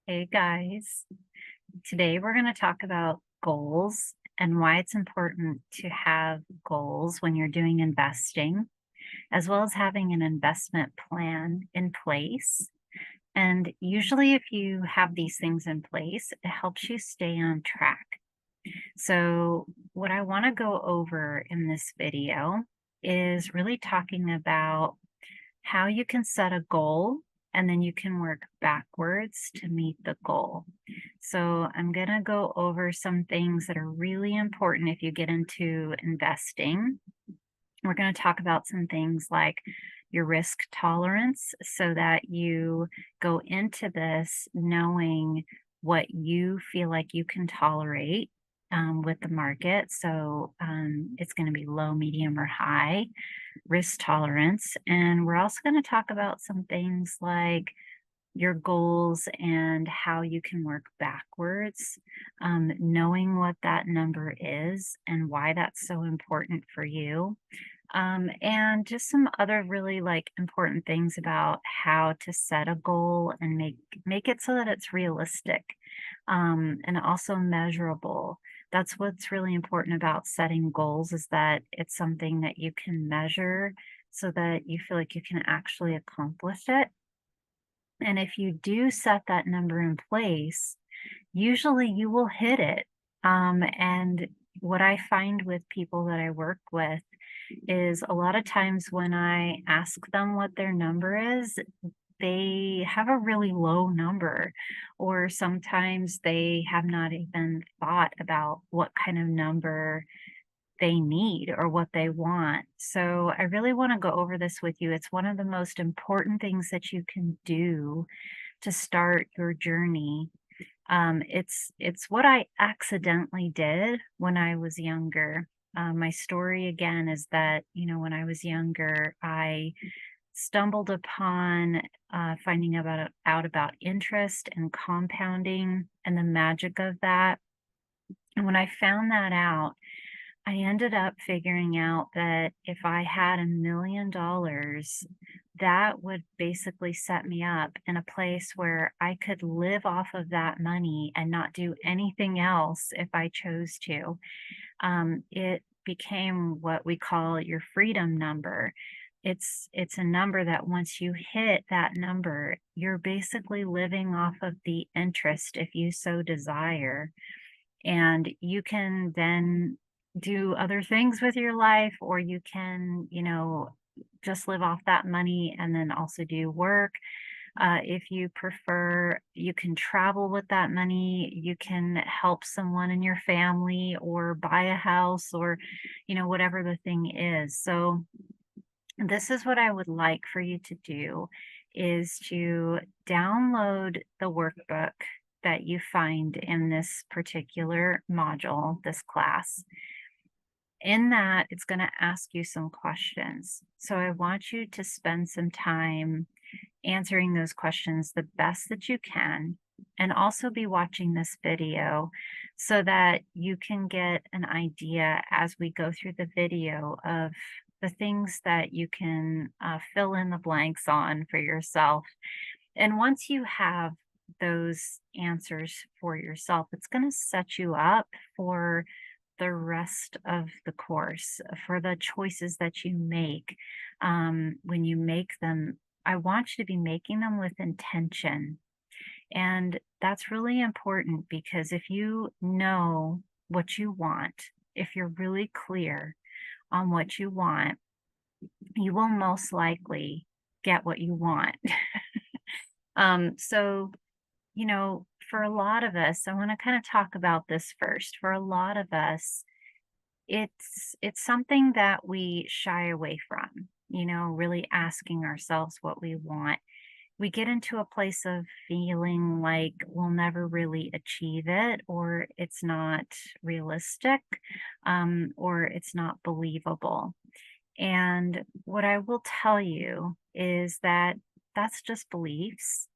Hey guys, today we're going to talk about goals and why it's important to have goals when you're doing investing, as well as having an investment plan in place. And usually, if you have these things in place, it helps you stay on track. So, what I want to go over in this video is really talking about how you can set a goal and then you can work backwards to meet the goal. So, I'm going to go over some things that are really important if you get into investing. We're going to talk about some things like your risk tolerance so that you go into this knowing what you feel like you can tolerate with the market. So it's going to be low, medium, or high risk tolerance. And we're also going to talk about some things like your goals and how you can work backwards, knowing what that number is and why that's so important for you. And just some other really like important things about how to set a goal and make it so that it's realistic, and also measurable. That's what's really important about setting goals is that it's something that you can measure so that you feel like you can actually accomplish it. And if you do set that number in place, usually you will hit it. And what I find with people that I work with is a lot of times when I ask them what their number is, they have a really low number, or sometimes they have not even thought about what kind of number they need or what they want. So I really want to go over this with you. It's one of the most important things that you can do to start your journey. It's what I accidentally did when I was younger. My story again is that, when I was younger, I stumbled upon finding out about interest and compounding and the magic of that. And when I found that out, I ended up figuring out that if I had $1 million, that would basically set me up in a place where I could live off of that money and not do anything else if I chose to. It became what we call your freedom number. It's a number that once you hit that number, you're basically living off of the interest if you so desire. And you can then do other things with your life, or you can, just live off that money and then also do work. If you prefer, you can travel with that money. You can help someone in your family or buy a house or, whatever the thing is. So this is what I would like for you to do is to download the workbook that you find in this particular module, this class. In that, it's going to ask you some questions. So I want you to spend some time answering those questions the best that you can, and also be watching this video so that you can get an idea as we go through the video of the things that you can fill in the blanks on for yourself. And once you have those answers for yourself, it's going to set you up for the rest of the course, for the choices that you make. When you make them, I want you to be making them with intention. And that's really important because if you know what you want, if you're really clear on what you want, you will most likely get what you want. So, for a lot of us, I want to kind of talk about this first. For a lot of us, it's something that we shy away from, really asking ourselves what we want. We get into a place of feeling like we'll never really achieve it, or it's not realistic, or it's not believable. And what I will tell you is that that's just beliefs.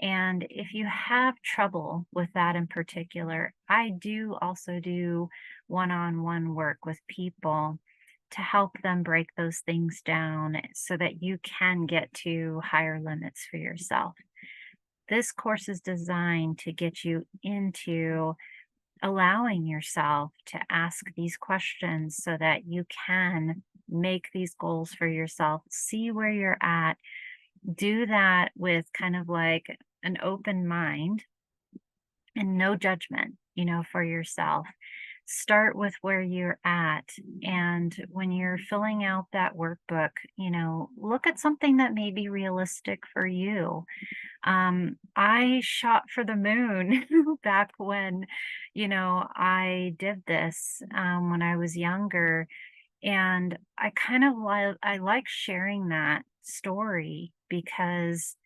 And if you have trouble with that in particular, I do also do one on one work with people to help them break those things down so that you can get to higher limits for yourself. This course is designed to get you into allowing yourself to ask these questions so that you can make these goals for yourself, see where you're at, do that with kind of like an open mind and no judgment, for yourself. Start with where you're at. And when you're filling out that workbook, look at something that may be realistic for you. I shot for the moon back when, I did this when I was younger. And I like sharing that story because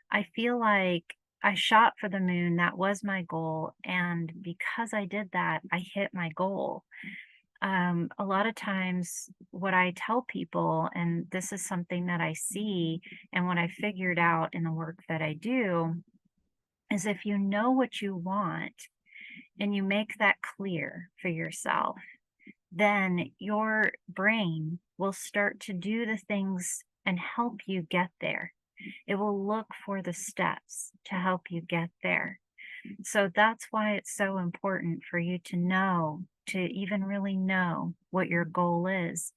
I feel like I shot for the moon. That was my goal. And because I did that, I hit my goal. A lot of times, what I tell people, and this is something that I see and what I figured out in the work that I do, is if you know what you want and you make that clear for yourself, then your brain will start to do the things and help you get there. It will look for the steps to help you get there. So that's why it's so important for you to know, to even really know what your goal is.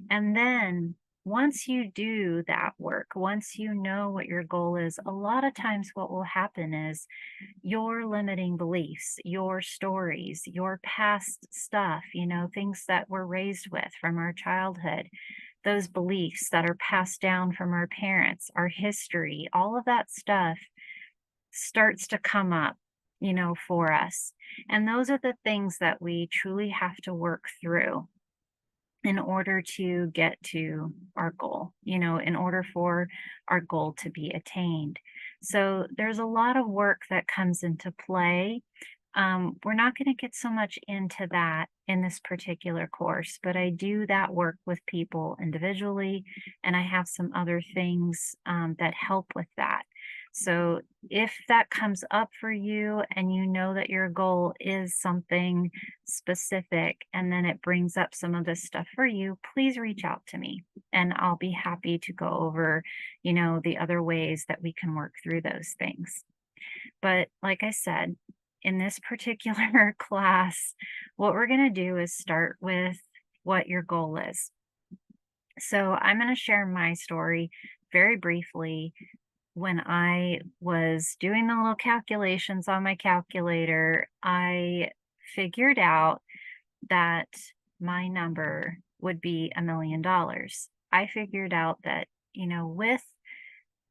And then once you do that work, once you know what your goal is, a lot of times what will happen is your limiting beliefs, your stories, your past stuff, things that we're raised with from our childhood, those beliefs that are passed down from our parents, our history, all of that stuff starts to come up, for us. And those are the things that we truly have to work through in order to get to our goal, in order for our goal to be attained. So there's a lot of work that comes into play. We're not going to get so much into that in this particular course, but I do that work with people individually, and I have some other things that help with that. So if that comes up for you and you know that your goal is something specific and then it brings up some of this stuff for you, please reach out to me and I'll be happy to go over, the other ways that we can work through those things. But like I said, in this particular class, what we're going to do is start with what your goal is. So I'm going to share my story very briefly. When I was doing the little calculations on my calculator, I figured out that my number would be $1 million. I figured out that, with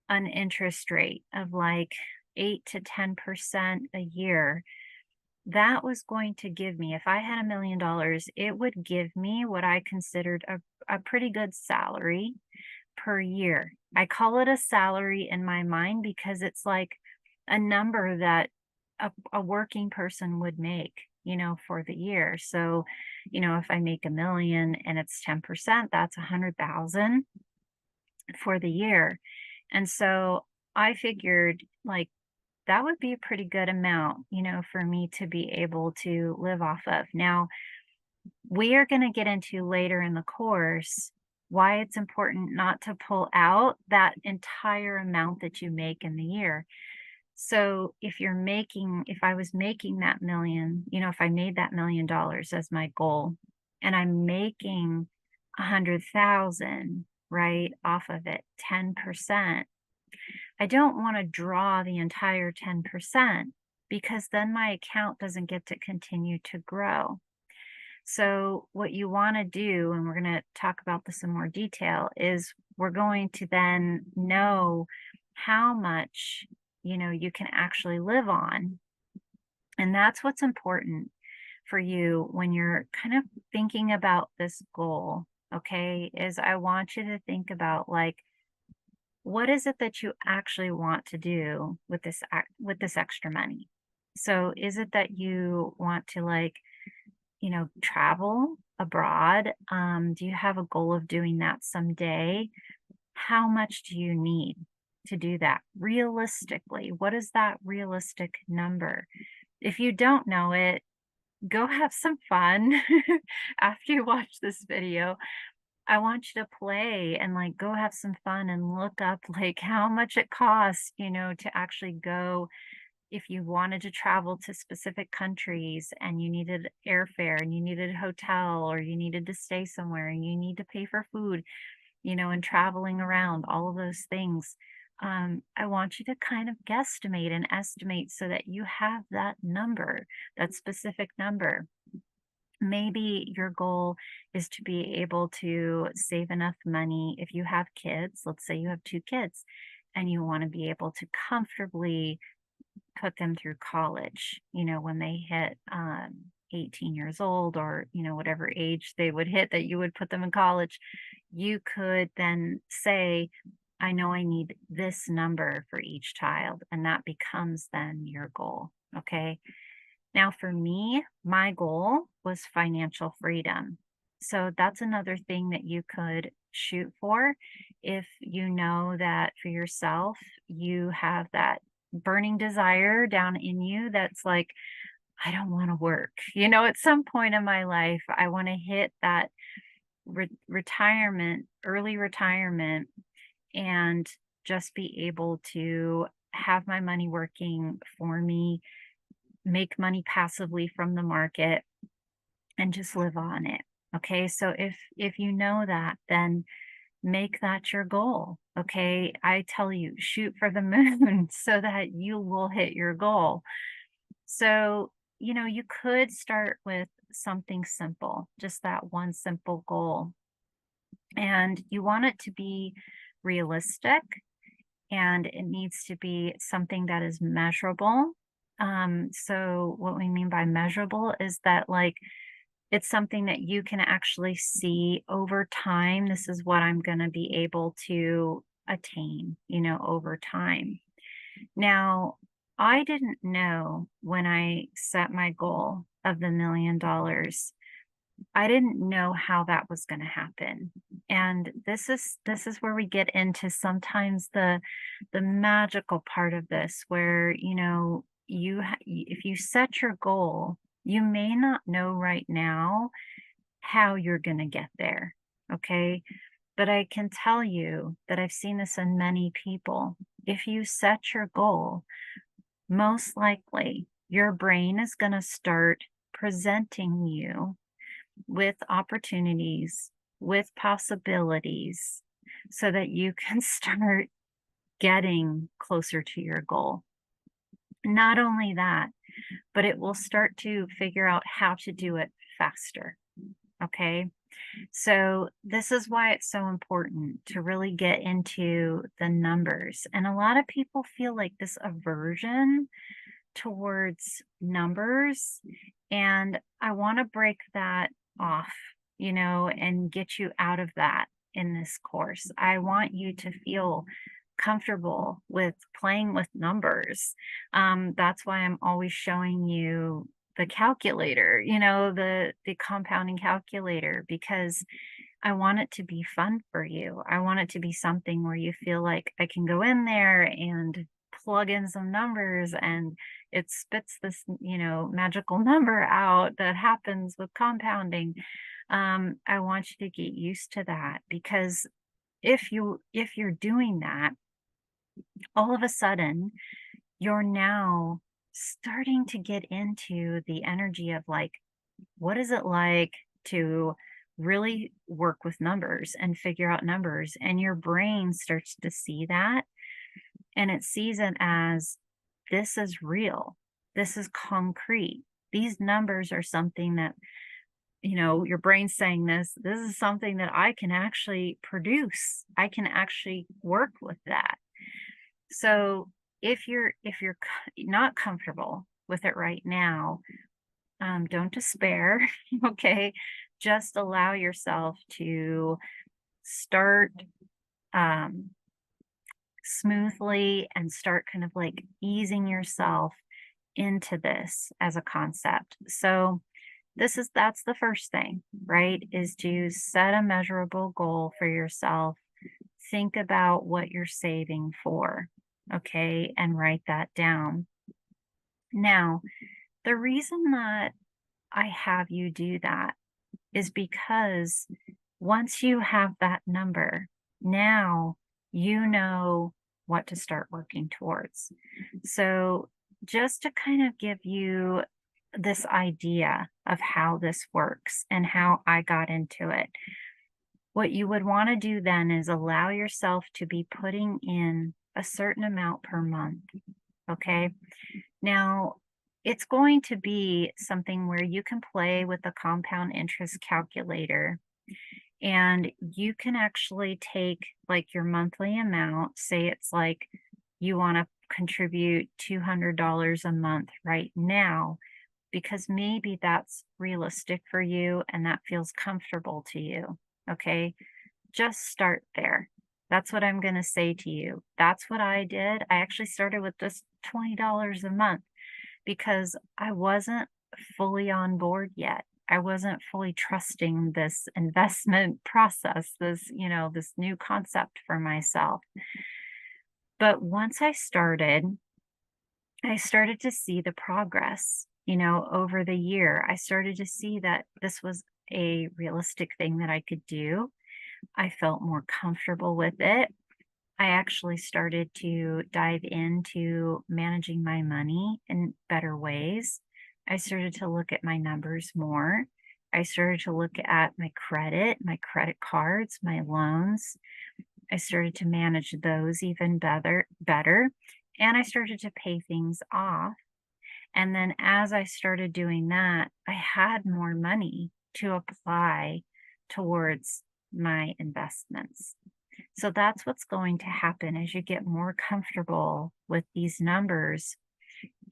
an interest rate of like 8 to 10% a year, that was going to give me, if I had $1 million, it would give me what I considered a pretty good salary per year. I call it a salary in my mind because it's like a number that a working person would make, for the year. So, if I make $1 million and it's 10%, that's 100,000 for the year. And so I figured like that would be a pretty good amount, for me to be able to live off of. Now, we are going to get into later in the course why it's important not to pull out that entire amount that you make in the year. So if I was making that million, if I made that $1 million as my goal and I'm making 100,000, right, off of it, 10%, I don't want to draw the entire 10% because then my account doesn't get to continue to grow. So what you want to do, and we're going to talk about this in more detail, is we're going to then know how much, you can actually live on. And that's what's important for you when you're kind of thinking about this goal, okay, is I want you to think about like, what is it that you actually want to do with this extra money? So is it that you want to like, travel abroad? Do you have a goal of doing that someday? How much do you need to do that realistically? What is that realistic number? If you don't know it, go have some fun after you watch this video. I want you to play and like go have some fun and look up like how much it costs, to actually go if you wanted to travel to specific countries and you needed airfare and you needed a hotel or you needed to stay somewhere and you need to pay for food, and traveling around, all of those things. I want you to kind of guesstimate and estimate so that you have that number, that specific number. Maybe your goal is to be able to save enough money if you have kids. Let's say you have two kids and you want to be able to comfortably put them through college, when they hit 18 years old or, whatever age they would hit that you would put them in college. You could then say, I know I need this number for each child, and that becomes then your goal. Okay. Now, for me, my goal was financial freedom. So that's another thing that you could shoot for if you know that for yourself, you have that burning desire down in you that's like, I don't want to work. At some point in my life, I want to hit that retirement, early retirement, and just be able to have my money working for me, make money passively from the market and just live on it. Okay? So if you know that, then make that your goal. Okay? I tell you, shoot for the moon so that you will hit your goal. So, you could start with something simple, just that one simple goal. And you want it to be realistic and it needs to be something that is measurable. So what we mean by measurable is that like it's something that you can actually see over time. This is what I'm going to be able to attain, over time. Now, I didn't know when I set my goal of the $1 million. I didn't know how that was going to happen. And this is where we get into sometimes the magical part of this where, if you set your goal, you may not know right now how you're going to get there. Okay? But I can tell you that I've seen this in many people. If you set your goal, most likely your brain is going to start presenting you with opportunities, with possibilities, so that you can start getting closer to your goal. Not only that, but it will start to figure out how to do it faster. Okay. So, this is why it's so important to really get into the numbers. And a lot of people feel like this aversion towards numbers. And I want to break that off, and get you out of that in this course. I want you to feel comfortable with playing with numbers. That's why I'm always showing you the calculator, the compounding calculator, because I want it to be fun for you. I want it to be something where you feel like I can go in there and plug in some numbers and it spits this, magical number out that happens with compounding. I want you to get used to that because if you're doing that, all of a sudden you're now starting to get into the energy of like, what is it like to really work with numbers and figure out numbers? And your brain starts to see that and it sees it as this is real, this is concrete. These numbers are something that, your brain's saying this is something that I can actually produce. I can actually work with that. So if you're not comfortable with it right now, don't despair. Okay, just allow yourself to start um, smoothly and start kind of like easing yourself into this as a concept. So that's the first thing, right? Is to set a measurable goal for yourself. Think about what you're saving for, okay, and write that down. Now, the reason that I have you do that is because Once you have that number, now you know what to start working towards. So, just to kind of give you this idea of how this works and how I got into it, what you would want to do then is allow yourself to be putting in a certain amount per month. Okay. Now, it's going to be something where you can play with the compound interest calculator and you can actually take like your monthly amount, say it's like you want to contribute $200 a month right now, because maybe that's realistic for you and that feels comfortable to you. Okay. Just start there. That's what I'm going to say to you. That's what I did. I actually started with just $20 a month because I wasn't fully on board yet. I wasn't fully trusting this investment process, this new concept for myself. But once I started to see the progress, over the year. I started to see that this was a realistic thing that I could do. I felt more comfortable with it. I actually started to dive into managing my money in better ways. I started to look at my numbers more. I started to look at my credit cards, my loans. I started to manage those even better. And I started to pay things off. And then as I started doing that, I had more money to apply towards my investments. So that's what's going to happen as you get more comfortable with these numbers.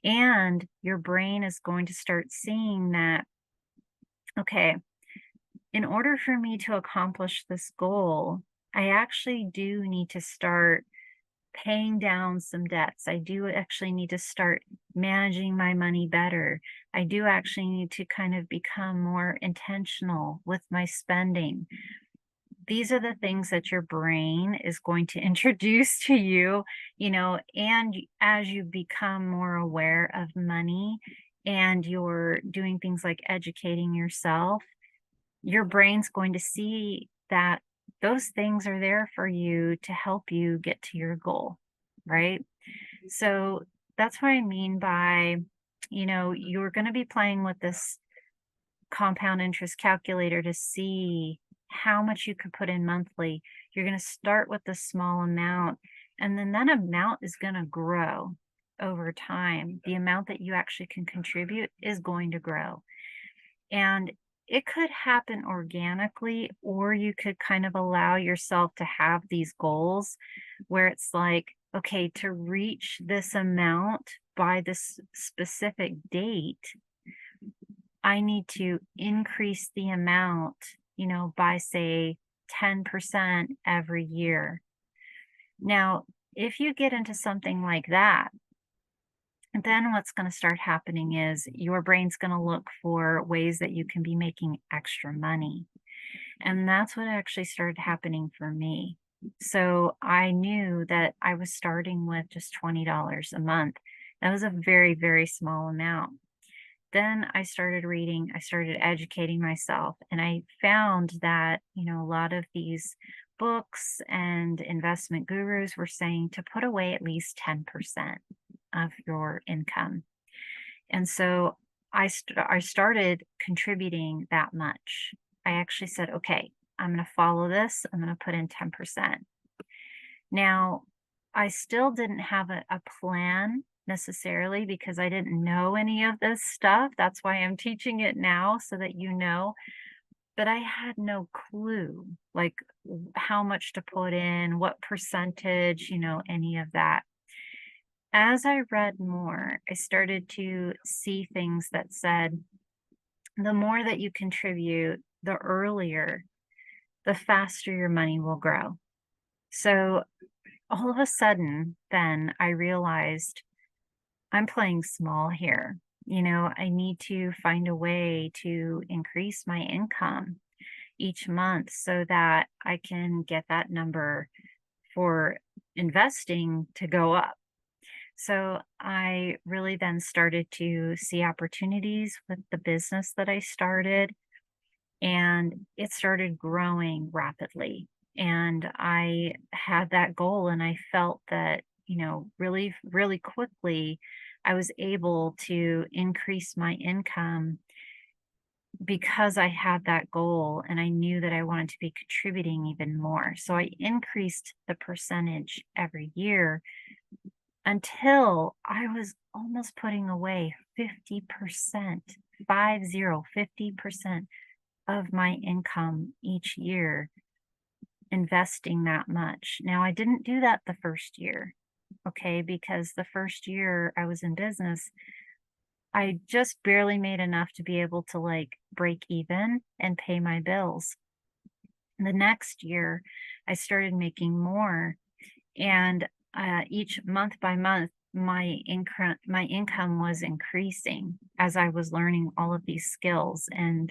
And your brain is going to start seeing that, okay, in order for me to accomplish this goal, I actually do need to start paying down some debts. I do actually need to start managing my money better. I do actually need to kind of become more intentional with my spending. These are the things that your brain is going to introduce to you, and as you become more aware of money and you're doing things like educating yourself, your brain's going to see that those things are there for you to help you get to your goal, right? So that's what I mean by, you're going to be playing with this compound interest calculator to see how much you could put in monthly. You're going to start with a small amount, and then that amount is going to grow over time. The amount that you actually can contribute is going to grow. And it could happen organically, or you could kind of allow yourself to have these goals where it's like, okay, to reach this amount by this specific date, I need to increase the amount, by say 10% every year. Now, if you get into something like that, then what's going to start happening is your brain's going to look for ways that you can be making extra money. And that's what actually started happening for me. So I knew that I was starting with just $20 a month. That was a very, very small amount. Then I started reading, I started educating myself, and I found that, a lot of these books and investment gurus were saying to put away at least 10% of your income. And so I started contributing that much. I actually said, okay, I'm going to follow this. I'm going to put in 10%. Now, I still didn't have a plan necessarily because I didn't know any of this stuff. That's why I'm teaching it now so that you know. But I had no clue, like how much to put in, what percentage, any of that. As I read more, I started to see things that said the more that you contribute, the earlier, the faster your money will grow. So all of a sudden, then I realized I'm playing small here. I need to find a way to increase my income each month so that I can get that number for investing to go up. So I really then started to see opportunities with the business that I started. and it started growing rapidly. And I had that goal, and I felt that, really, really quickly, I was able to increase my income because I had that goal and I knew that I wanted to be contributing even more. So I increased the percentage every year until I was almost putting away 50%, 50% of my income each year, investing that much. Now, I didn't do that the first year, okay, because the first year I was in business, I just barely made enough to be able to like break even and pay my bills. The next year, I started making more, and each month by month, my income was increasing as I was learning all of these skills and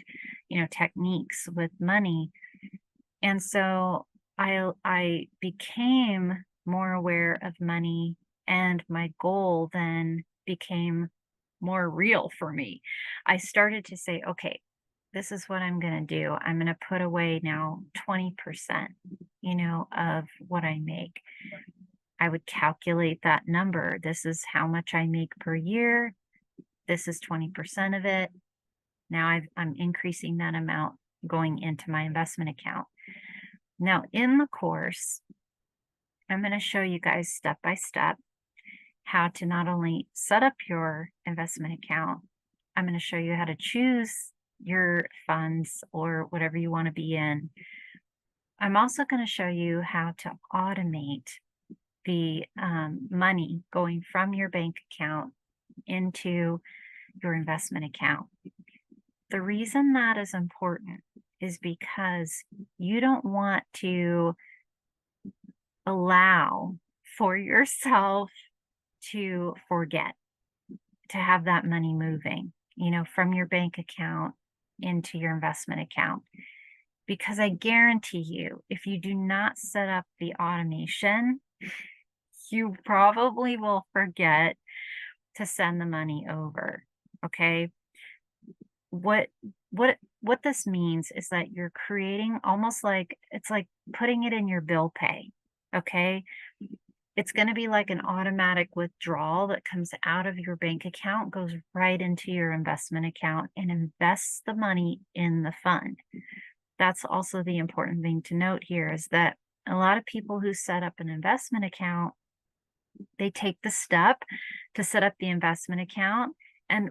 techniques with money. And so I became more aware of money, and my goal then became more real for me. I started to say, okay, this is what I'm going to do. I'm going to put away now 20%, of what I make. I would calculate that number. This is how much I make per year. This is 20% of it. Now I'm increasing that amount going into my investment account. Now, in the course, I'm going to show you guys step by step how to not only set up your investment account, I'm going to show you how to choose your funds or whatever you want to be in. I'm also going to show you how to automate the money going from your bank account into your investment account. The reason that is important is because you don't want to allow for yourself to forget to have that money moving, from your bank account into your investment account. Because I guarantee you, if you do not set up the automation, you probably will forget to send the money over. Okay. What what this means is that you're creating almost like it's like putting it in your bill pay. Okay. It's going to be like an automatic withdrawal that comes out of your bank account, goes right into your investment account, and invests the money in the fund. That's also the important thing to note here is that a lot of people who set up an investment account, they take the step to set up the investment account, and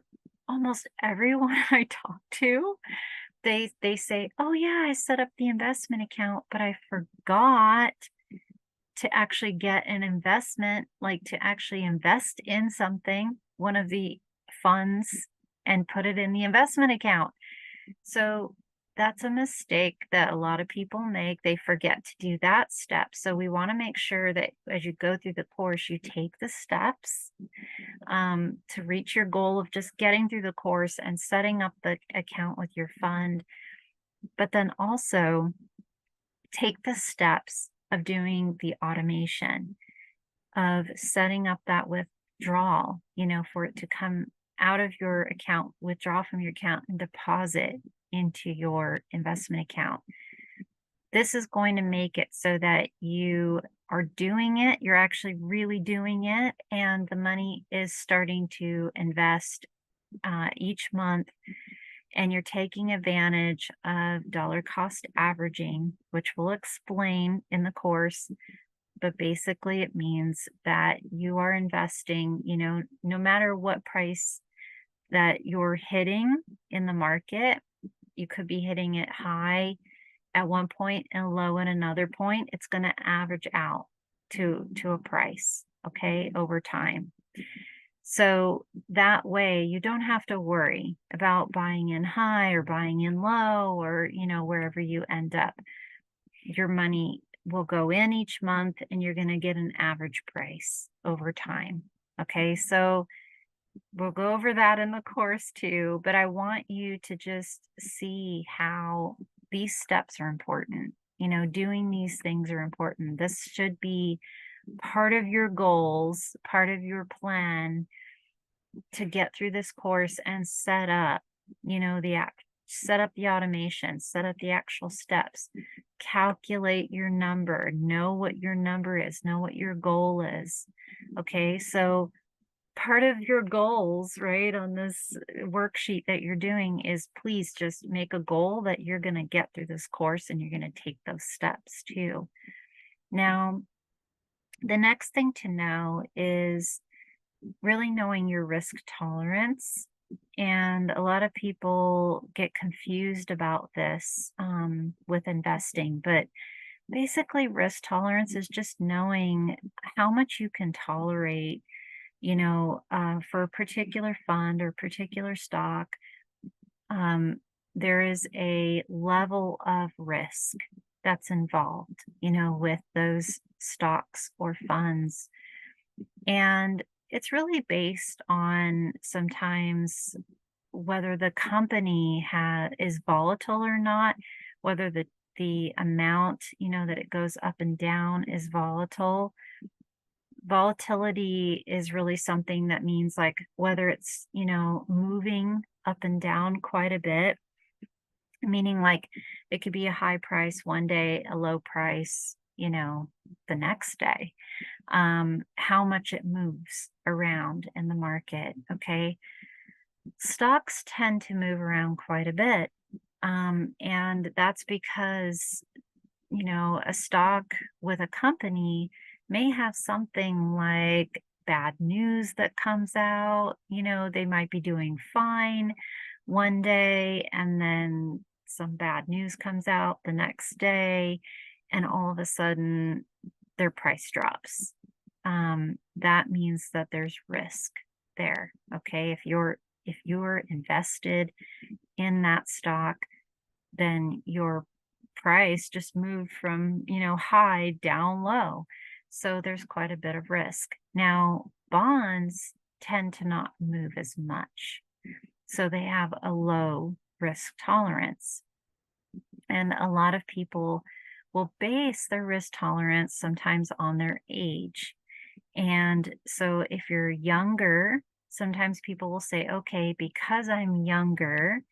almost everyone I talk to, they say, "Oh yeah, I set up the investment account, but I forgot to actually get an investment, like to actually invest in something, one of the funds, and put it in the investment account." So that's a mistake that a lot of people make. They forget to do that step. So we want to make sure that as you go through the course, you take the steps to reach your goal of just getting through the course and setting up the account with your fund. But then also take the steps of doing the automation, of setting up that withdrawal, for it to come out of your account, withdraw from your account and deposit into your investment account. This is going to make it so that you are doing it, you're actually really doing it, and the money is starting to invest each month, and you're taking advantage of dollar cost averaging, which we'll explain in the course. But basically, it means that you are investing, no matter what price that you're hitting in the market. You could be hitting it high at one point and low at another point. It's going to average out to a price, okay, over time. So that way you don't have to worry about buying in high or buying in low or, wherever you end up. Your money will go in each month and you're going to get an average price over time. Okay, so we'll go over that in the course too, but I want you to just see how these steps are important. Doing these things are important. This should be part of your goals, part of your plan to get through this course and set up, set up the automation, set up the actual steps, calculate your number, know what your number is, know what your goal is. Okay, so part of your goals, right, on this worksheet that you're doing is please just make a goal that you're going to get through this course and you're going to take those steps too. Now, the next thing to know is really knowing your risk tolerance. And a lot of people get confused about this with investing, but basically, risk tolerance is just knowing how much you can tolerate, for a particular fund or particular stock. There is a level of risk that's involved, with those stocks or funds. And it's really based on sometimes whether the company is volatile or not, whether the amount, that it goes up and down is volatile. Volatility is really something that means like whether it's, moving up and down quite a bit, meaning like it could be a high price one day, a low price, the next day. How much it moves around in the market. Okay. Stocks tend to move around quite a bit. And that's because, a stock with a company may have something like bad news that comes out. They might be doing fine one day and then some bad news comes out the next day, and all of a sudden their price drops. That means that there's risk there. Okay. If you're invested in that stock, then your price just moved from, high down low. So there's quite a bit of risk. Now, bonds tend to not move as much. So they have a low risk tolerance. And a lot of people will base their risk tolerance sometimes on their age. And so if you're younger, sometimes people will say, okay, because I'm younger,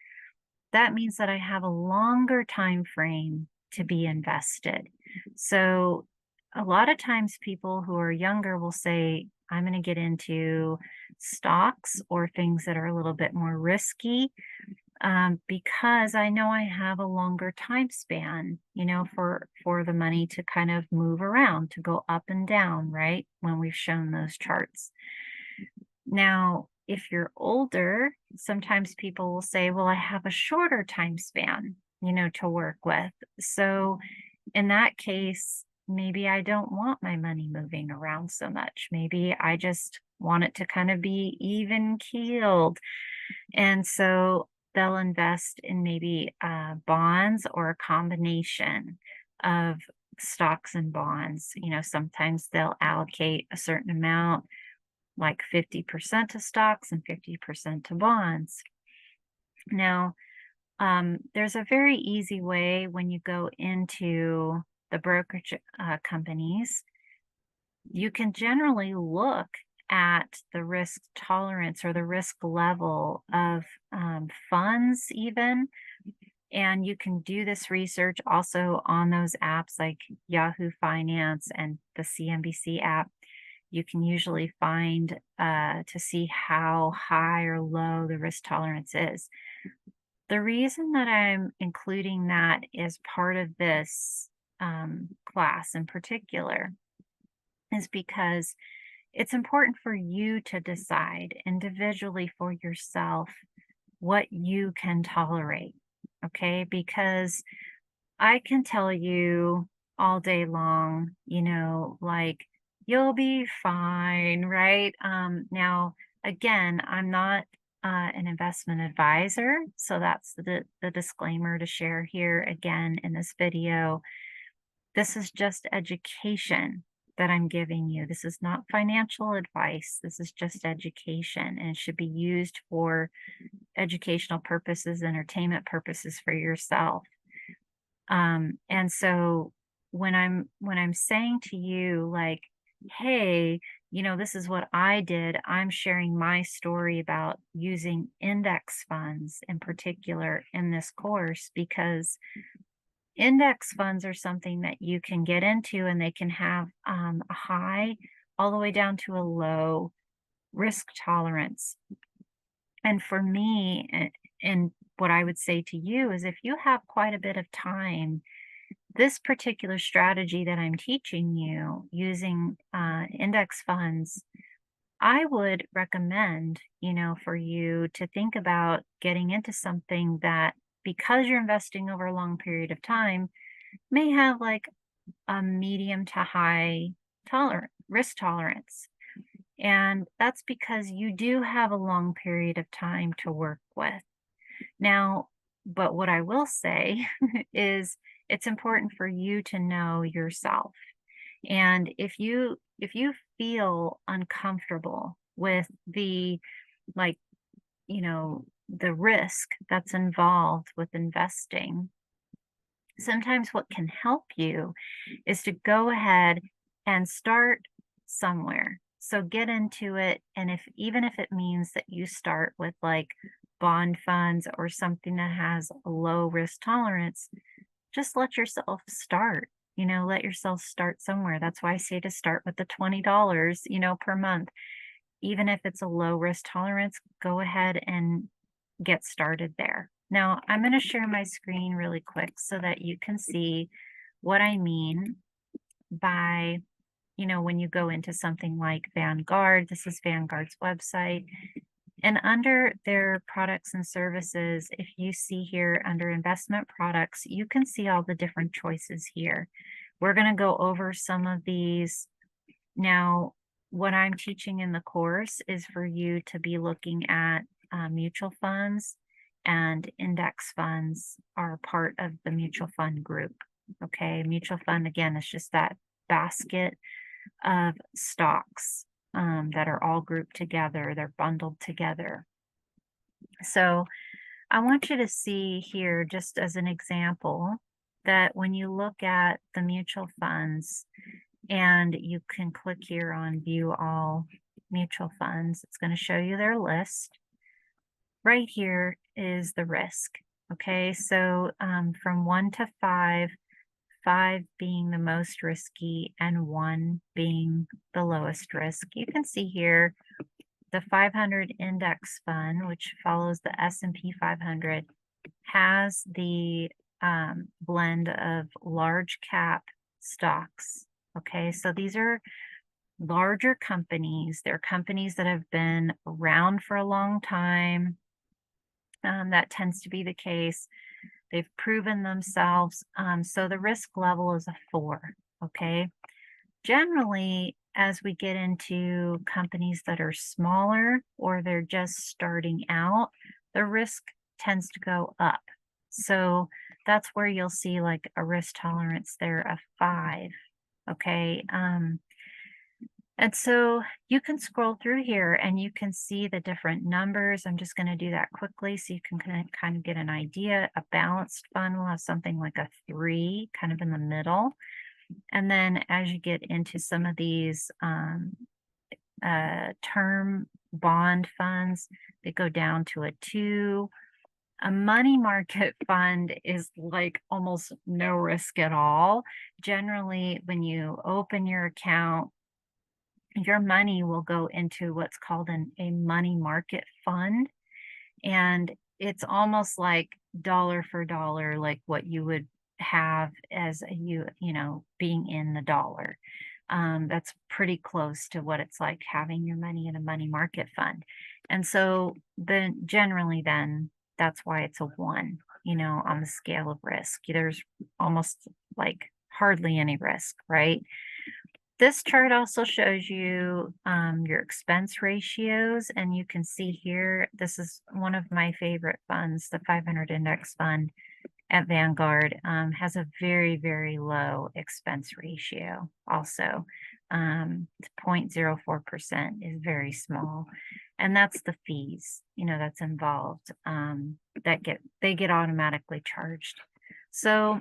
that means that I have a longer time frame to be invested. So a lot of times people who are younger will say, I'm going to get into stocks or things that are a little bit more risky, because I know I have a longer time span, for the money to kind of move around, to go up and down, right? When we've shown those charts. Now, if you're older, sometimes people will say, well, I have a shorter time span, to work with. So in that case, maybe I don't want my money moving around so much. Maybe I just want it to kind of be even keeled. And so they'll invest in maybe bonds or a combination of stocks and bonds. Sometimes they'll allocate a certain amount, like 50% to stocks and 50% to bonds. Now, there's a very easy way when you go into the brokerage companies. You can generally look at the risk tolerance or the risk level of funds even. And you can do this research also on those apps like Yahoo Finance and the CNBC app. You can usually find to see how high or low the risk tolerance is. The reason that I'm including that as part of this class in particular is because it's important for you to decide individually for yourself what you can tolerate, okay? Because I can tell you all day long, like, you'll be fine, right? Now, again, I'm not an investment advisor, so that's the disclaimer to share here again in this video. This is just education that I'm giving you. This is not financial advice. This is just education, and it should be used for educational purposes, entertainment purposes for yourself. And so when I'm saying to you, like, hey, this is what I did. I'm sharing my story about using index funds in particular in this course because index funds are something that you can get into and they can have a high all the way down to a low risk tolerance. And for me, and what I would say to you is if you have quite a bit of time, this particular strategy that I'm teaching you using index funds, I would recommend, for you to think about getting into something that, because you're investing over a long period of time, may have like a medium to high risk tolerance. And that's because you do have a long period of time to work with. Now, but what I will say is it's important for you to know yourself. And if you feel uncomfortable with the like, the risk that's involved with investing, sometimes what can help you is to go ahead and start somewhere. So get into it. And even if it means that you start with like bond funds or something that has a low risk tolerance, just let yourself start. Let yourself start somewhere. That's why I say to start with the $20, per month. Even if it's a low risk tolerance, go ahead and get started there. Now, I'm going to share my screen really quick so that you can see what I mean by, when you go into something like Vanguard. This is Vanguard's website. And under their products and services, if you see here under investment products, you can see all the different choices here. We're going to go over some of these. Now, what I'm teaching in the course is for you to be looking at mutual funds, and index funds are part of the mutual fund group. Okay, mutual fund, again, is just that basket of stocks that are all grouped together, they're bundled together. So I want you to see here, just as an example, that when you look at the mutual funds, and you can click here on view all mutual funds, it's going to show you their list. Right here is the risk. Okay, so from 1 to 5, 5 being the most risky and 1 being the lowest risk. You can see here the 500 index fund, which follows the S&P 500, has the blend of large cap stocks. Okay, so these are larger companies. They're companies that have been around for a long time. That tends to be the case. They've proven themselves. So the risk level is a 4. Okay. Generally, as we get into companies that are smaller or they're just starting out, the risk tends to go up. So that's where you'll see like a risk tolerance there of 5. Okay. And so you can scroll through here and you can see the different numbers. I'm just going to do that quickly so you can kind of get an idea. A balanced fund will have something like a 3 kind of in the middle. And then as you get into some of these term bond funds, they go down to a 2. A money market fund is like almost no risk at all. Generally, when you open your account, your money will go into what's called a money market fund. And it's almost like dollar for dollar, like what you would have as being in the dollar. That's pretty close to what it's like having your money in a money market fund. And so then generally then that's why it's a 1, on the scale of risk. There's almost like hardly any risk, right? This chart also shows you your expense ratios, and you can see here, this is one of my favorite funds, the 500 index fund at Vanguard, has a very, very low expense ratio also. 0.04% is very small. And that's the fees, that's involved, they get automatically charged. So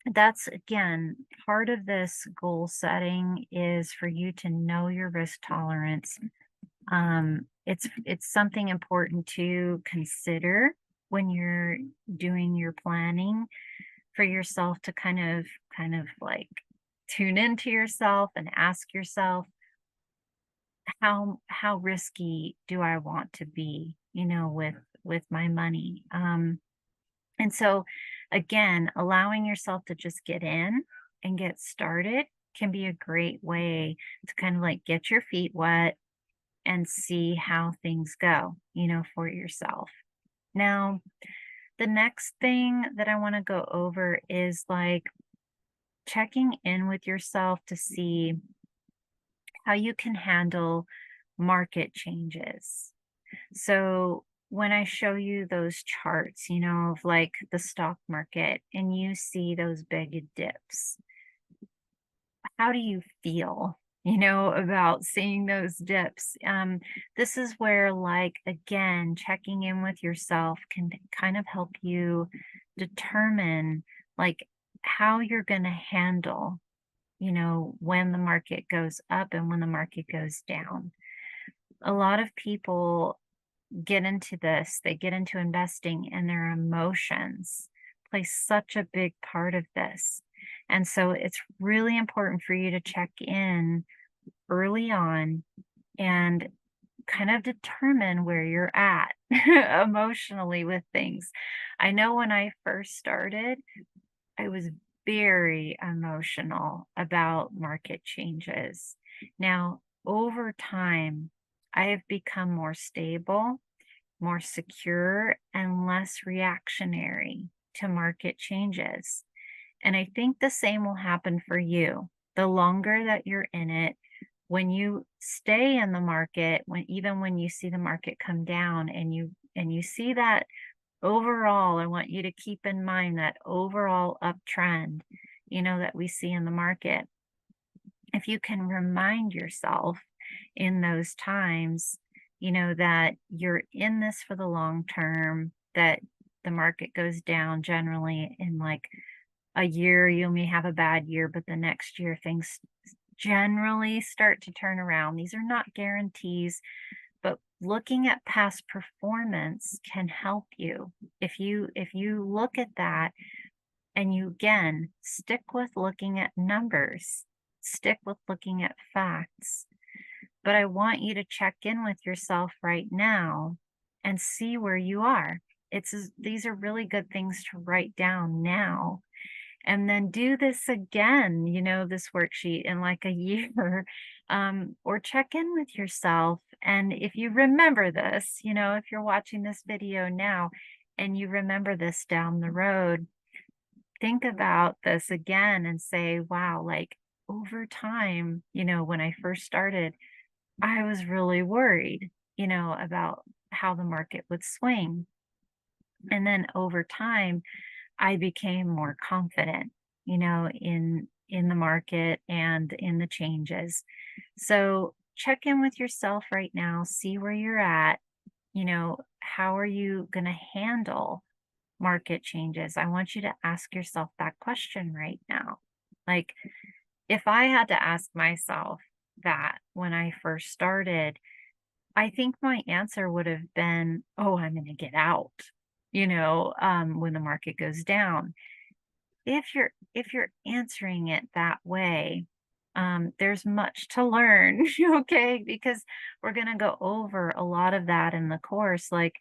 That's again, part of this goal setting is for you to know your risk tolerance. It's something important to consider when you're doing your planning for yourself to kind of like tune into yourself and ask yourself, how risky do I want to be, with my money? And so again, allowing yourself to just get in and get started can be a great way to kind of like get your feet wet and see how things go, for yourself. Now, the next thing that I want to go over is like checking in with yourself to see how you can handle market changes. So, when I show you those charts, of like the stock market and you see those big dips, how do you feel, about seeing those dips? This is where, like, again, checking in with yourself can kind of help you determine, like, how you're going to handle, when the market goes up and when the market goes down. A lot of people they get into investing, and their emotions play such a big part of this. And so it's really important for you to check in early on and kind of determine where you're at emotionally with things. I know when I first started, I was very emotional about market changes. Now, over time, I have become more stable, more secure, and less reactionary to market changes. And I think the same will happen for you. The longer that you're in it, when you stay in the market, even when you see the market come down and you see that overall, I want you to keep in mind that overall uptrend, that we see in the market. If you can remind yourself in those times, that you're in this for the long term, that the market goes down generally in like a year, you may have a bad year, but the next year things generally start to turn around. These are not guarantees, but looking at past performance can help you. If you look at that and you again stick with looking at numbers, stick with looking at facts, but I want you to check in with yourself right now and see where you are. These are really good things to write down now. And then do this again, this worksheet in like a year, or check in with yourself. And if you remember this, if you're watching this video now and you remember this down the road, think about this again and say, wow, like over time, when I first started, I was really worried, about how the market would swing. And then over time, I became more confident, in the market and in the changes. So check in with yourself right now, see where you're at, how are you going to handle market changes? I want you to ask yourself that question right now. Like, if I had to ask myself that when I first started, I think my answer would have been, "Oh, I'm gonna get out," when the market goes down. If you're answering it that way, there's much to learn, okay? Because we're gonna go over a lot of that in the course, like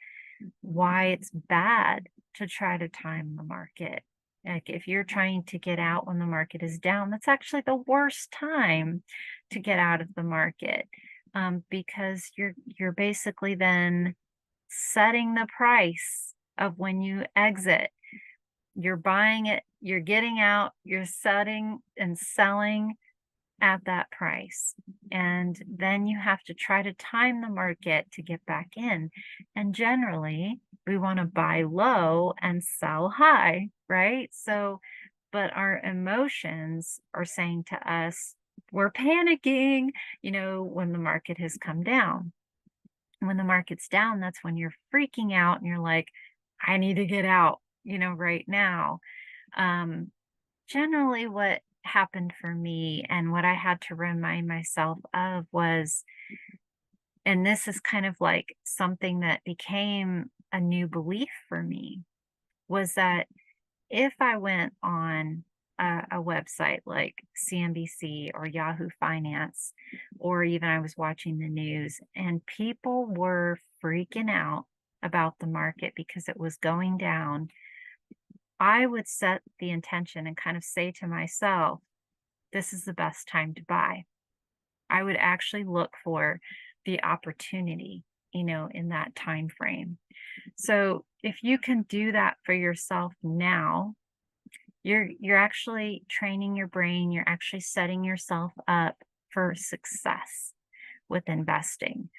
why it's bad to try to time the market. Like if you're trying to get out when the market is down, that's actually the worst time to get out of the market, because you're basically then setting the price of when you exit. You're buying it, you're getting out, you're setting and selling at that price. And then you have to try to time the market to get back in. And generally, we want to buy low and sell high, right? So, but our emotions are saying to us, we're panicking, when the market has come down. When the market's down, that's when you're freaking out and you're like, I need to get out, right now. Um, Generally, what happened for me and what I had to remind myself of was, and this is kind of like something that became a new belief for me, was that if I went on a website like CNBC or Yahoo Finance, or even I was watching the news and people were freaking out about the market because it was going down, I would set the intention and kind of say to myself, this is the best time to buy. I would actually look for the opportunity, in that time frame. So if you can do that for yourself now, you're actually training your brain, you're actually setting yourself up for success with investing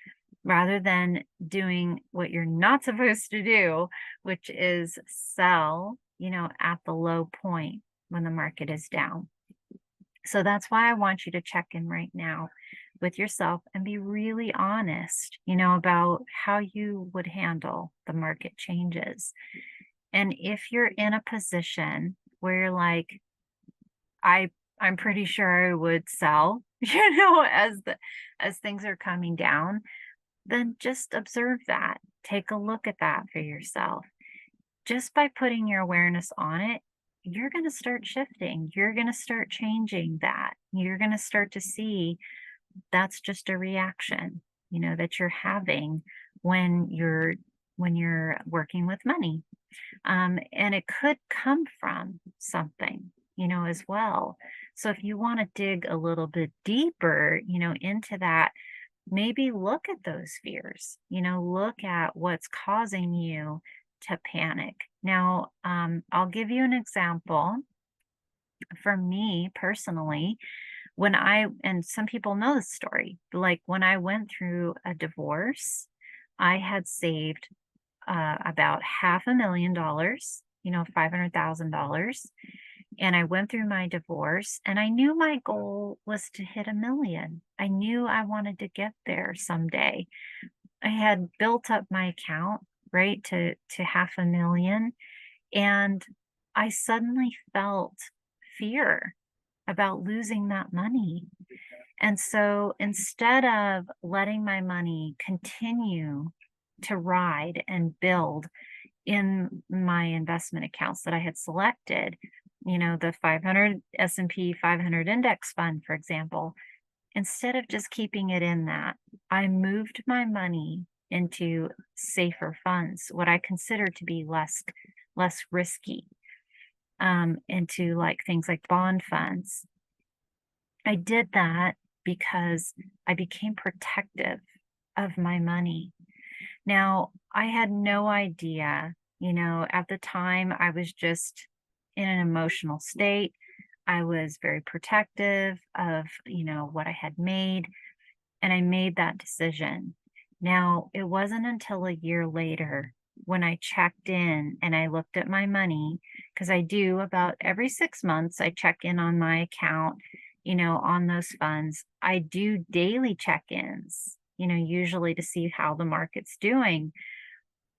rather than doing what you're not supposed to do, which is sell, at the low point when the market is down. So that's why I want you to check in right now with yourself and be really honest, about how you would handle the market changes. And if you're in a position where you're like, I I'm pretty sure I would sell, as things are coming down, then just observe that. Take a look at that for yourself. Just by putting your awareness on it, you're going to start shifting. You're going to start changing that. You're going to start to see that's just a reaction, that you're having when you're working with money. And it could come from something, as well. So if you want to dig a little bit deeper, into that, maybe look at those fears, look at what's causing you to panic. Now, I'll give you an example. For me personally, and some people know this story, like when I went through a divorce, I had saved about $500,000, $500,000. And I went through my divorce and I knew my goal was to hit 1 million. I knew I wanted to get there someday. I had built up my account, right, to 500,000. And I suddenly felt fear about losing that money. And so instead of letting my money continue to ride and build in my investment accounts that I had selected, the 500 S&P 500 index fund, for example, instead of just keeping it in that, I moved my money into safer funds, what I consider to be less risky, into like things like bond funds. I did that because I became protective of my money. Now, I had no idea, at the time I was just in an emotional state. I was very protective of, what I had made, and I made that decision. Now, it wasn't until a year later when I checked in and I looked at my money, because I do about every 6 months, I check in on my account, on those funds. I do daily check ins, usually to see how the market's doing.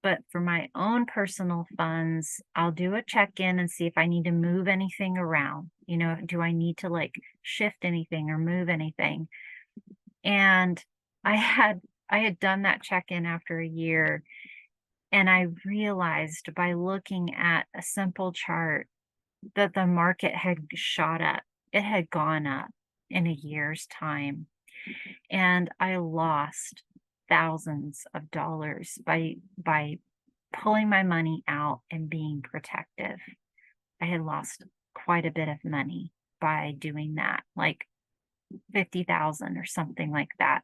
But for my own personal funds, I'll do a check in and see if I need to move anything around. Do I need to like shift anything or move anything? And I had I had done that check-in after a year, and I realized by looking at a simple chart that the market had shot up. It had gone up in a year's time, and I lost thousands of dollars by pulling my money out and being protective. I had lost quite a bit of money by doing that, like 50,000 or something like that.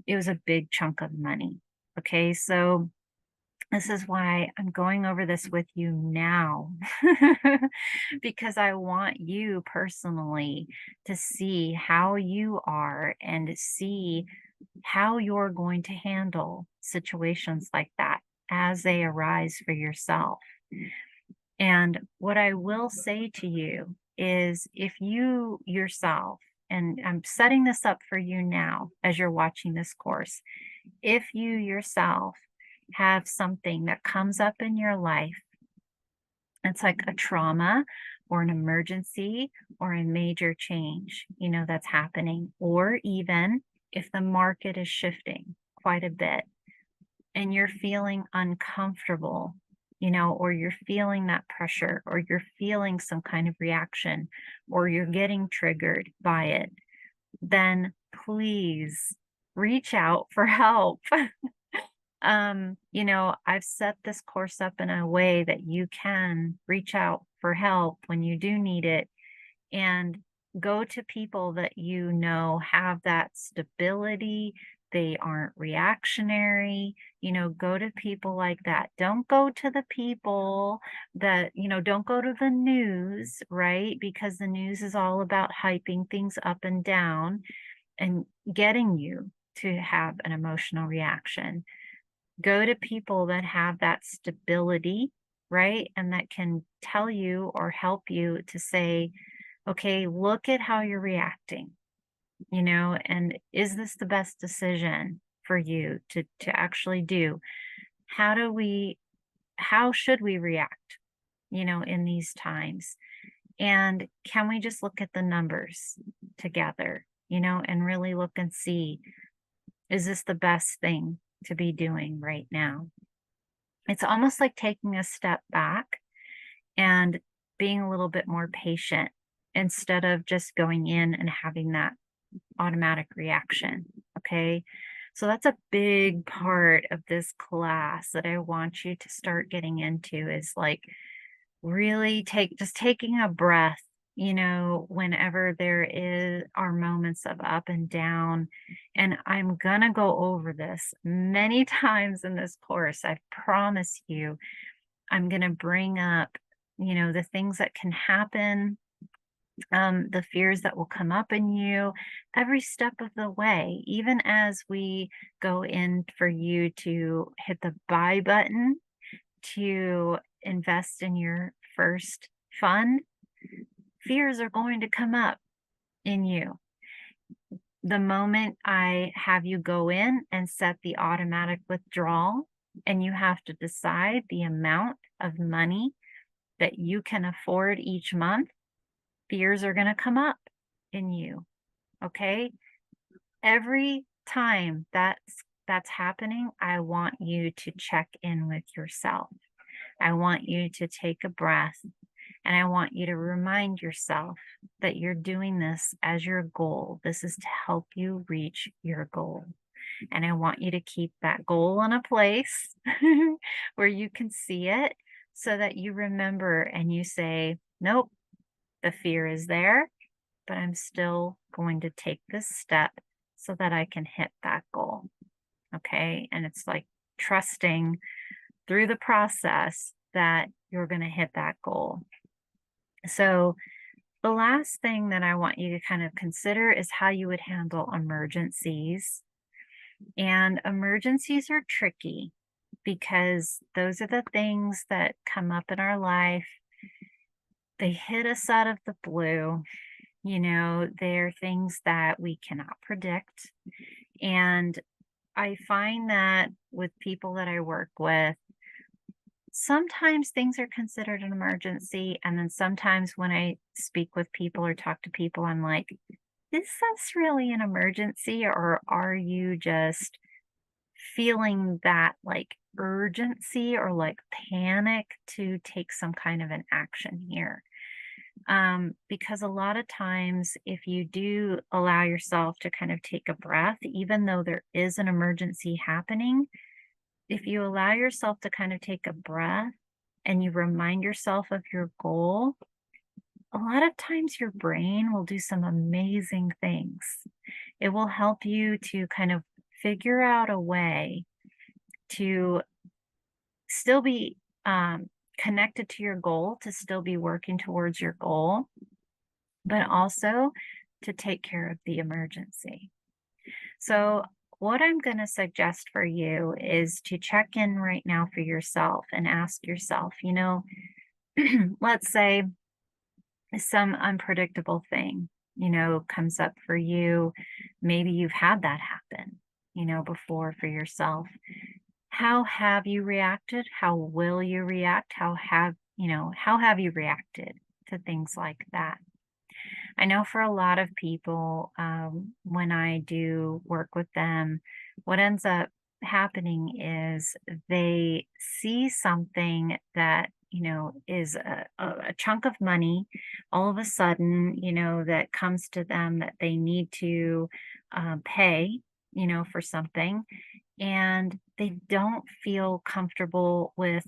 It was a big chunk of money. Okay, so this is why I'm going over this with you now, because I want you personally to see how you are and see how you're going to handle situations like that as they arise for yourself. And what I will say to you is if you yourself, and I'm setting this up for you now as you're watching this course, if you yourself have something that comes up in your life, it's like a trauma or an emergency or a major change, that's happening, or even if the market is shifting quite a bit and you're feeling uncomfortable, or you're feeling that pressure, or you're feeling some kind of reaction, or you're getting triggered by it, then please reach out for help. I've set this course up in a way that you can reach out for help when you do need it, and go to people that have that stability. They aren't reactionary. Go to people like that. Don't go to the people that, don't go to the news, right? Because the news is all about hyping things up and down and getting you to have an emotional reaction. Go to people that have that stability, right? And that can tell you or help you to say, okay, look at how you're reacting, and is this the best decision for you to actually do? How should we react, in these times? And can we just look at the numbers together, and really look and see, is this the best thing to be doing right now? It's almost like taking a step back and being a little bit more patient instead of just going in and having that automatic reaction. Okay. So that's a big part of this class that I want you to start getting into, is like really taking a breath, whenever are moments of up and down. And I'm going to go over this many times in this course. I promise you, I'm going to bring up, the things that can happen, the fears that will come up in you every step of the way, even as we go in for you to hit the buy button to invest in your first fund. Fears are going to come up in you. The moment I have you go in and set the automatic withdrawal, and you have to decide the amount of money that you can afford each month, fears are going to come up in you. Okay. Every time that's happening, I want you to check in with yourself. I want you to take a breath, and I want you to remind yourself that you're doing this as your goal. This is to help you reach your goal. And I want you to keep that goal in a place where you can see it, so that you remember and you say, nope, the fear is there, but I'm still going to take this step so that I can hit that goal. Okay. And it's like trusting through the process that you're going to hit that goal. So the last thing that I want you to kind of consider is how you would handle emergencies. And emergencies are tricky because those are the things that come up in our life. They hit us out of the blue. They're things that we cannot predict. And I find that with people that I work with, sometimes things are considered an emergency. And then sometimes when I speak with people or talk to people, I'm like, is this really an emergency? Or are you just feeling that like urgency or like panic to take some kind of an action here? Because a lot of times, if you do allow yourself to kind of take a breath, even though there is an emergency happening, if you allow yourself to kind of take a breath and you remind yourself of your goal, a lot of times your brain will do some amazing things. It will help you to kind of figure out a way to still be connected to your goal, to still be working towards your goal, but also to take care of the emergency. So what I'm going to suggest for you is to check in right now for yourself and ask yourself, let's say some unpredictable thing, comes up for you. Maybe you've had that happen, before for yourself. How have you reacted? How will you react? How have you reacted to things like that. I know for a lot of people, when I do work with them, what ends up happening is they see something that, is a chunk of money all of a sudden, that comes to them that they need to pay, for something, and they don't feel comfortable with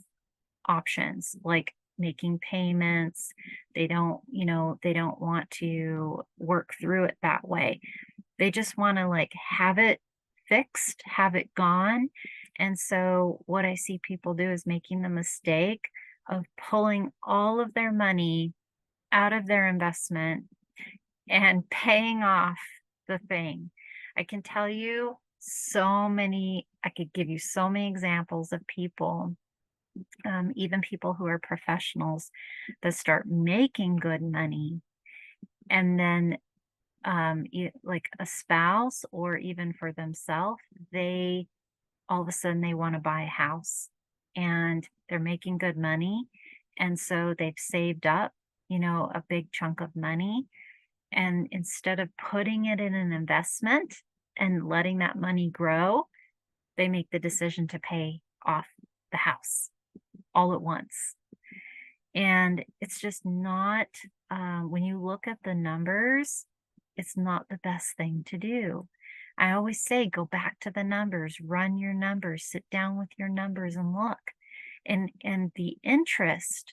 options like making payments. They don't want to work through it that way. They just want to like have it fixed, have it gone. And so what I see people do is making the mistake of pulling all of their money out of their investment and paying off the thing. I can tell you I could give you so many examples of people, even people who are professionals that start making good money, and then like a spouse or even for themselves, they all of a sudden they want to buy a house and they're making good money, and so they've saved up, a big chunk of money, and instead of putting it in an investment and letting that money grow, they make the decision to pay off the house all at once. And it's just not, when you look at the numbers, it's not the best thing to do. I always say, go back to the numbers, run your numbers, sit down with your numbers and look. And the interest,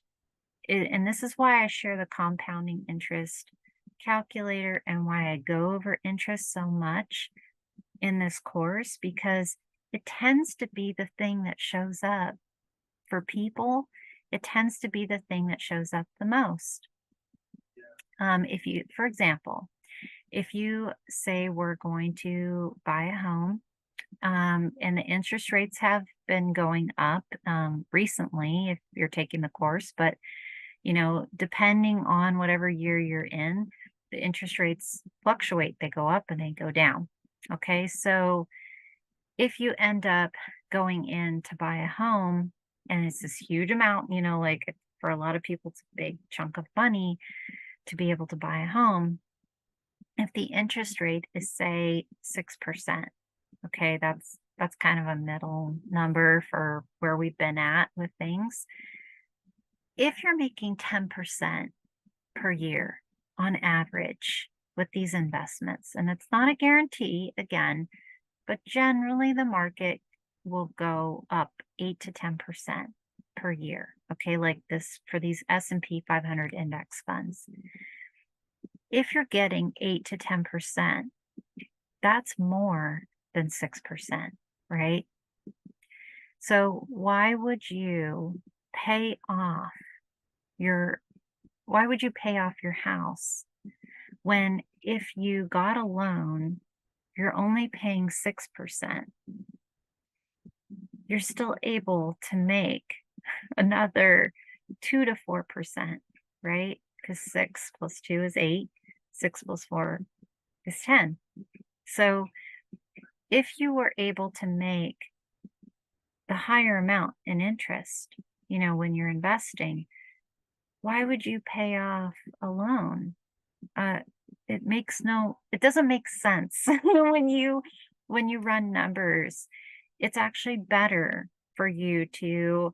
and this is why I share the compounding interest calculator and why I go over interest so much in this course, because it tends to be the thing that shows up for people. It tends to be the thing that shows up the most. For example, if you say we're going to buy a home, and the interest rates have been going up recently if you're taking the course, but depending on whatever year you're in, the interest rates fluctuate. They go up and they go down. Okay, so if you end up going in to buy a home and it's this huge amount, like for a lot of people, it's a big chunk of money to be able to buy a home. If the interest rate is, say, 6%, okay, that's kind of a middle number for where we've been at with things. If you're making 10% per year on average with these investments, and it's not a guarantee again, but generally the market will go up 8 to 10% per year. Okay, like this for these S&P 500 index funds. If you're getting 8 to 10%, that's more than 6%, right? So why would you pay off your house when if you got a loan, you're only paying 6%? You're still able to make another 2 to 4%, right? Because 6 plus 2 is 8, 6 plus 4 is 10. So if you were able to make the higher amount in interest, when you're investing, why would you pay off a loan? It doesn't make sense when you run numbers. It's actually better for you to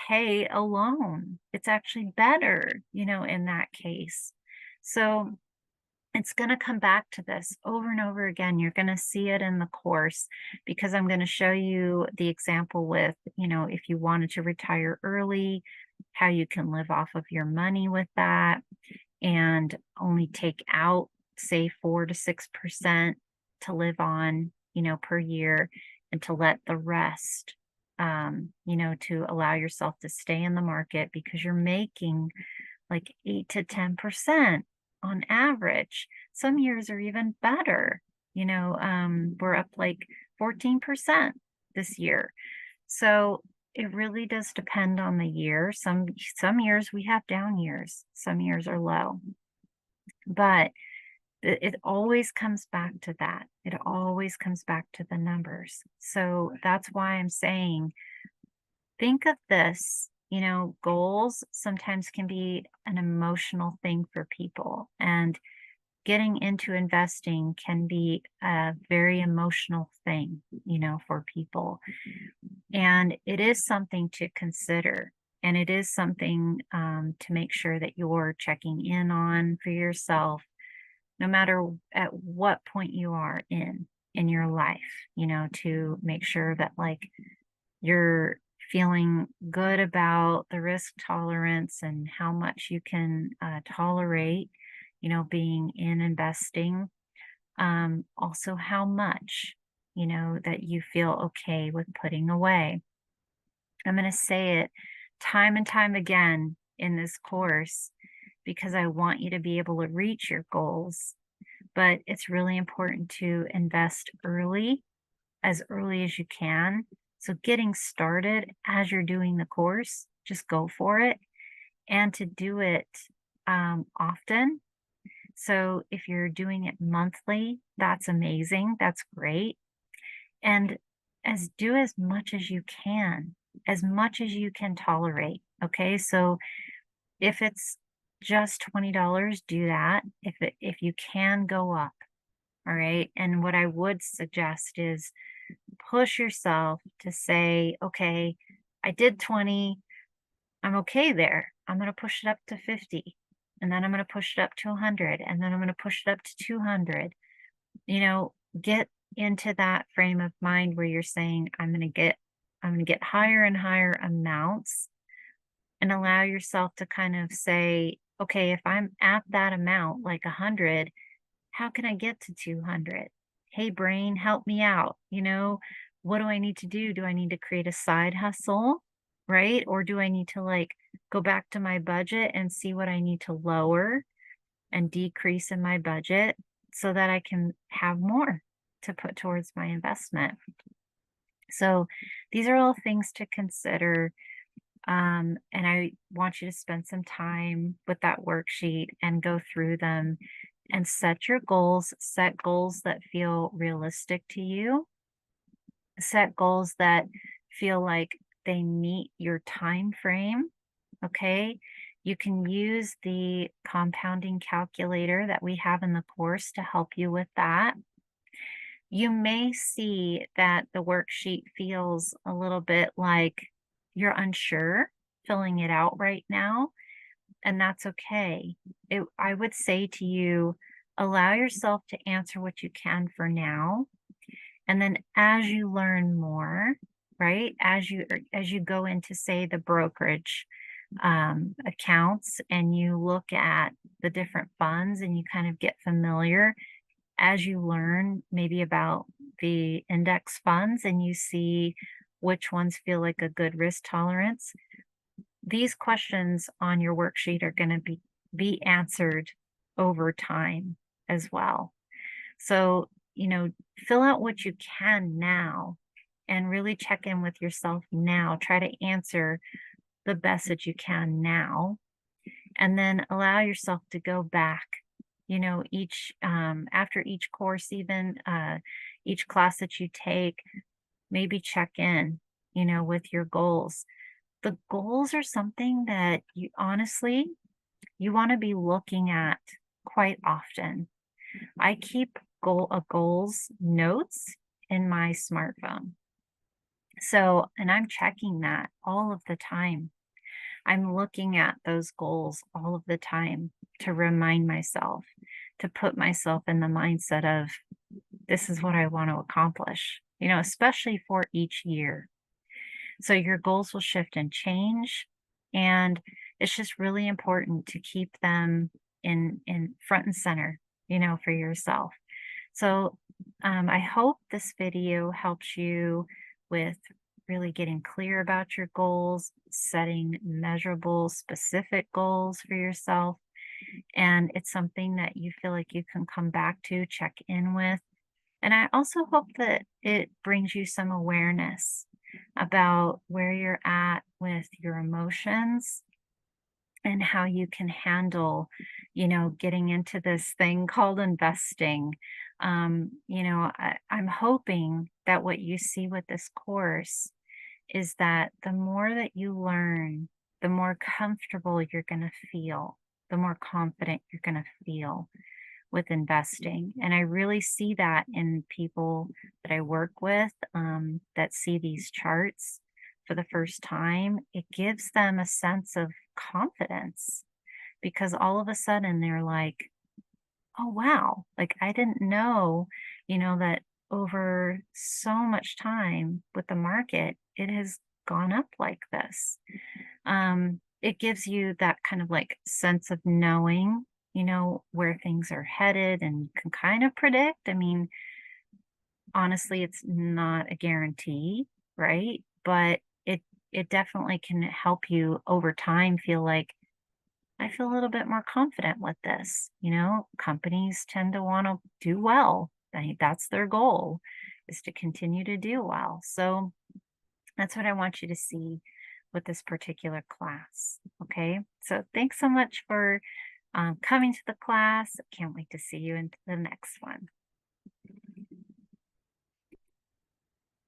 pay a loan. It's actually better, in that case. So it's going to come back to this over and over again. You're going to see it in the course because I'm going to show you the example with, if you wanted to retire early, how you can live off of your money with that and only take out, say, 4 to 6% to live on, per year, and to let the rest, to allow yourself to stay in the market because you're making like 8 to 10% on average. Some years are even better. We're up like 14% this year. So it really does depend on the year. Some years we have down years. Some years are low. But it always comes back to that. It always comes back to the numbers. So that's why I'm saying, think of this, goals sometimes can be an emotional thing for people, and getting into investing can be a very emotional thing, for people. And it is something to consider. And it is something to make sure that you're checking in on for yourself, no matter at what point you are in your life, to make sure that like you're feeling good about the risk tolerance and how much you can tolerate, being in investing. Also, how much, that you feel okay with putting away. I'm going to say it time and time again in this course because I want you to be able to reach your goals. But it's really important to invest as early as you can. So, getting started as you're doing the course, just go for it, and to do it often. So, if you're doing it monthly, that's amazing. That's great. And do as much as you can tolerate. Okay. So, if it's just $20, do that. If you can go up, all right. And what I would suggest is push yourself to say, okay, I did 20, I'm okay there. I'm going to push it up to 50, and then I'm going to push it up to 100, and then I'm going to push it up to 200. Get into that frame of mind where you're saying, I'm going to get higher and higher amounts, and allow yourself to kind of say, okay, if I'm at that amount, like 100, how can I get to 200? Hey, brain, help me out. What do I need to do? Do I need to create a side hustle? Right? Or do I need to like go back to my budget and see what I need to lower and decrease in my budget so that I can have more to put towards my investment? So these are all things to consider. And I want you to spend some time with that worksheet and go through them and set goals that feel realistic to you, set goals that feel like they meet your time frame. Okay. You can use the compounding calculator that we have in the course to help you with that. You may see that the worksheet feels a little bit like you're unsure filling it out right now, and that's okay. I would say to you, allow yourself to answer what you can for now, and then as you learn more, right, as you go into, say, the brokerage accounts, and you look at the different funds and you kind of get familiar, as you learn maybe about the index funds and you see which ones feel like a good risk tolerance, these questions on your worksheet are going to be answered over time as well. So, fill out what you can now and really check in with yourself now. Try to answer the best that you can now, and then allow yourself to go back, each after each course, even each class that you take, maybe check in, with your goals. The goals are something that you honestly, you want to be looking at quite often. I keep goals notes in my smartphone. So, and I'm checking that all of the time. I'm looking at those goals all of the time to remind myself, to put myself in the mindset of this is what I want to accomplish, especially for each year. So your goals will shift and change. And it's just really important to keep them in front and center, for yourself. So I hope this video helps you with really getting clear about your goals, setting measurable, specific goals for yourself. And it's something that you feel like you can come back to, check in with. And I also hope that it brings you some awareness about where you're at with your emotions and how you can handle, getting into this thing called investing. I'm hoping that what you see with this course is that the more that you learn, the more comfortable you're going to feel, the more confident you're going to feel with investing. And I really see that in people that I work with that see these charts for the first time. It gives them a sense of confidence because all of a sudden they're like, oh, wow, like I didn't know, that over so much time with the market, it has gone up like this. It gives you that kind of like sense of knowing, where things are headed and can kind of predict. I mean, honestly, it's not a guarantee, right? But it definitely can help you over time feel like I feel a little bit more confident with this. Companies tend to want to do well. I think that's their goal is to continue to do well. So that's what I want you to see with this particular class. Okay. So thanks so much for coming to the class. Can't wait to see you in the next one.